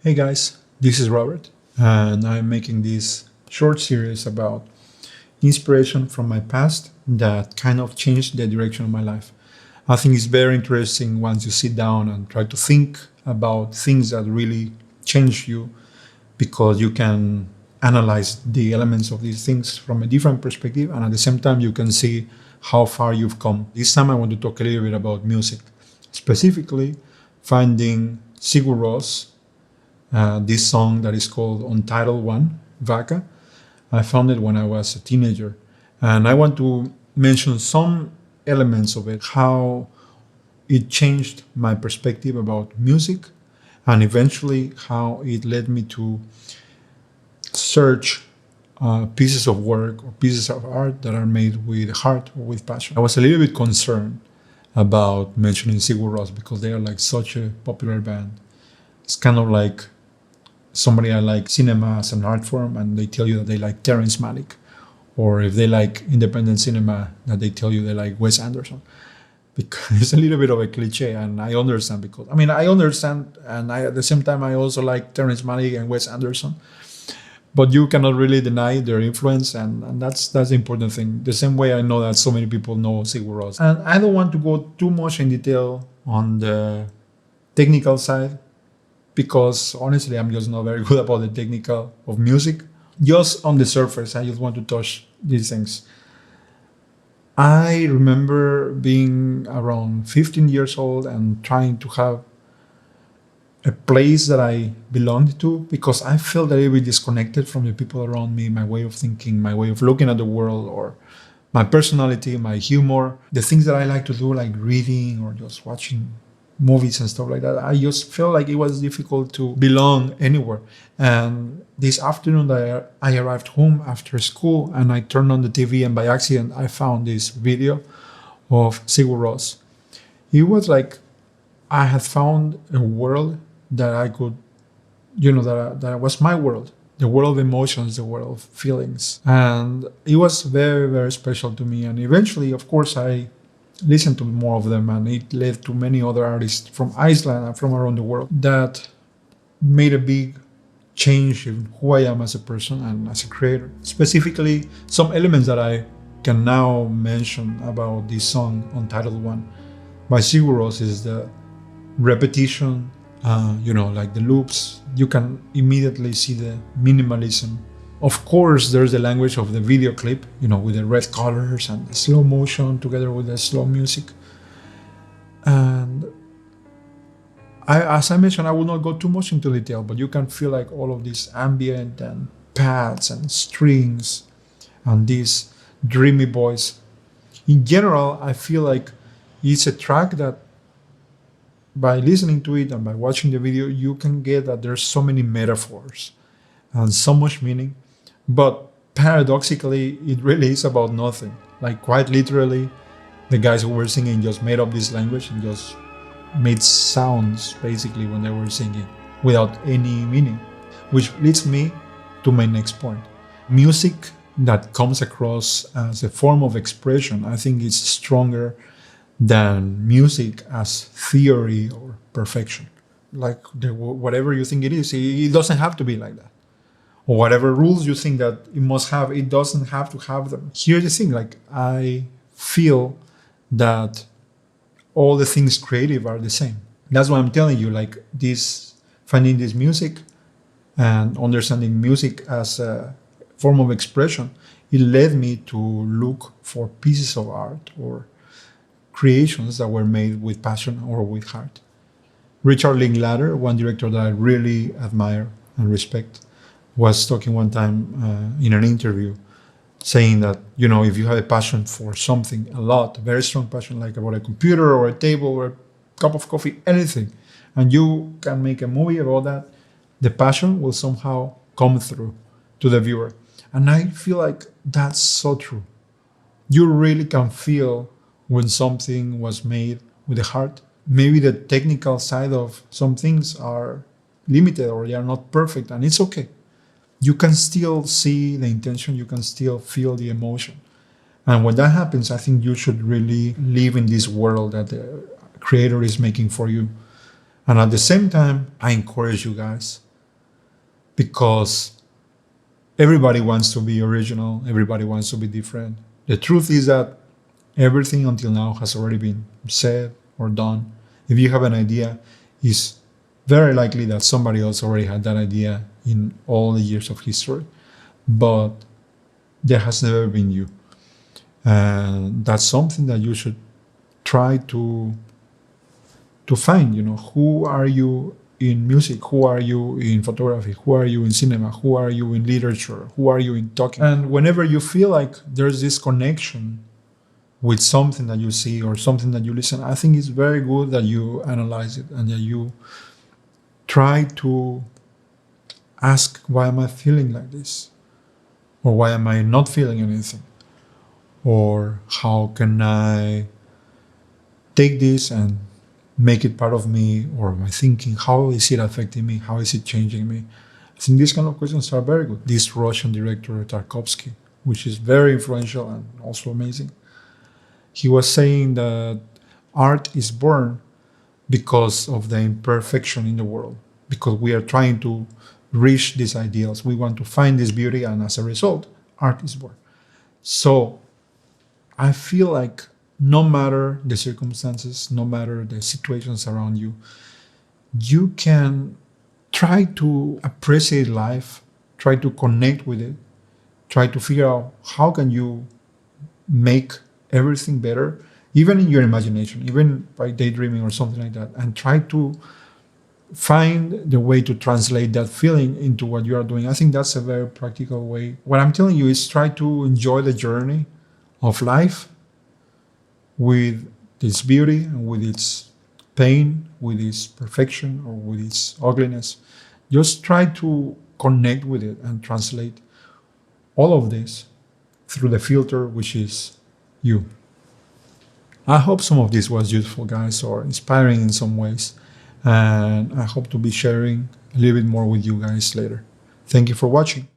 Hey guys, this is Robert, and I'm making this short series about inspiration from my past that kind of changed the direction of my life. I think it's very interesting once you sit down and try to think about things that really changed you because you can analyze the elements of these things from a different perspective, and at the same time, you can see how far you've come. This time, I want to talk a little bit about music, specifically finding Sigur Rós, this song that is called Untitled One, Vaka. I found it when I was a teenager. And I want to mention some elements of it, how it changed my perspective about music, and eventually how it led me to search pieces of work or pieces of art that are made with heart or with passion. I was a little bit concerned about mentioning Sigur Rós because they are like such a popular band. It's kind of like somebody I like cinema as an art form and they tell you that they like Terrence Malick, or if they like independent cinema, that they tell you they like Wes Anderson. Because it's a little bit of a cliche, and I understand because I understand, and at the same time I also like Terrence Malick and Wes Anderson, but you cannot really deny their influence, and that's the important thing. The same way I know that so many people know Sigur Rós, and I don't want to go too much in detail on the technical side, because honestly, I'm just not very good about the technical of music. Just on the surface, I just want to touch these things. I remember being around 15 years old and trying to have a place that I belonged to because I felt a little bit disconnected from the people around me, my way of thinking, my way of looking at the world, or my personality, my humor, the things that I like to do, like reading or just watching movies and stuff like that. I just felt like it was difficult to belong anywhere. And this afternoon that I arrived home after school and I turned on the TV, and by accident I found this video of Sigur Rós. It was like I had found a world that I could, that was my world, the world of emotions, the world of feelings. And it was very, very special to me. And eventually, of course, I listened to more of them, and it led to many other artists from Iceland and from around the world that made a big change in who I am as a person and as a creator. Specifically, some elements that I can now mention about this song, Untitled One, by Sigur Rós, is the repetition, like the loops. You can immediately see the minimalism. Of course, there's the language of the video clip, with the red colors and the slow motion together with the slow music. And as I mentioned, I will not go too much into detail, but you can feel like all of this ambient and pads and strings and this dreamy voice. In general, I feel like it's a track that by listening to it and by watching the video, you can get that there's so many metaphors and so much meaning. But paradoxically, it really is about nothing. Like quite literally, the guys who were singing just made up this language and just made sounds basically when they were singing without any meaning. Which leads me to my next point. Music that comes across as a form of expression, I think is stronger than music as theory or perfection. Like whatever you think it is, it doesn't have to be like that. Or whatever rules you think that it must have, it doesn't have to have them. Here's the thing, like I feel that all the things creative are the same. That's why I'm telling you, like finding this music and understanding music as a form of expression, it led me to look for pieces of art or creations that were made with passion or with heart. Richard Linklater, one director that I really admire and respect, was talking one time in an interview saying that, if you have a passion for something a lot, a very strong passion, like about a computer or a table or a cup of coffee, anything, and you can make a movie about that, the passion will somehow come through to the viewer. And I feel like that's so true. You really can feel when something was made with the heart. Maybe the technical side of some things are limited or they are not perfect, and it's okay. You can still see the intention, you can still feel the emotion. And when that happens, I think you should really live in this world that the creator is making for you. And at the same time, I encourage you guys because everybody wants to be original, everybody wants to be different. The truth is that everything until now has already been said or done. If you have an idea, it's very likely that somebody else already had that idea in all the years of history, but there has never been you. And that's something that you should try to find. Who are you in music? Who are you in photography? Who are you in cinema? Who are you in literature? Who are you in talking? And whenever you feel like there's this connection with something that you see or something that you listen, I think it's very good that you analyze it and that you try to ask, why am I feeling like this? Or why am I not feeling anything? Or how can I take this and make it part of me or my thinking? How is it affecting me? How is it changing me? I think these kind of questions are very good. This Russian director, Tarkovsky, which is very influential and also amazing, he was saying that art is born because of the imperfection in the world, because we are trying to reach these ideals. We want to find this beauty, and as a result, art is born. So I feel like no matter the circumstances, no matter the situations around you, you can try to appreciate life, try to connect with it, try to figure out how can you make everything better, even in your imagination, even by daydreaming or something like that, and try to find the way to translate that feeling into what you are doing. I think that's a very practical way. What I'm telling you is try to enjoy the journey of life with its beauty and with its pain, with its perfection or with its ugliness. Just try to connect with it and translate all of this through the filter, which is you. I hope some of this was useful, guys, or inspiring in some ways. And I hope to be sharing a little bit more with you guys later. Thank you for watching.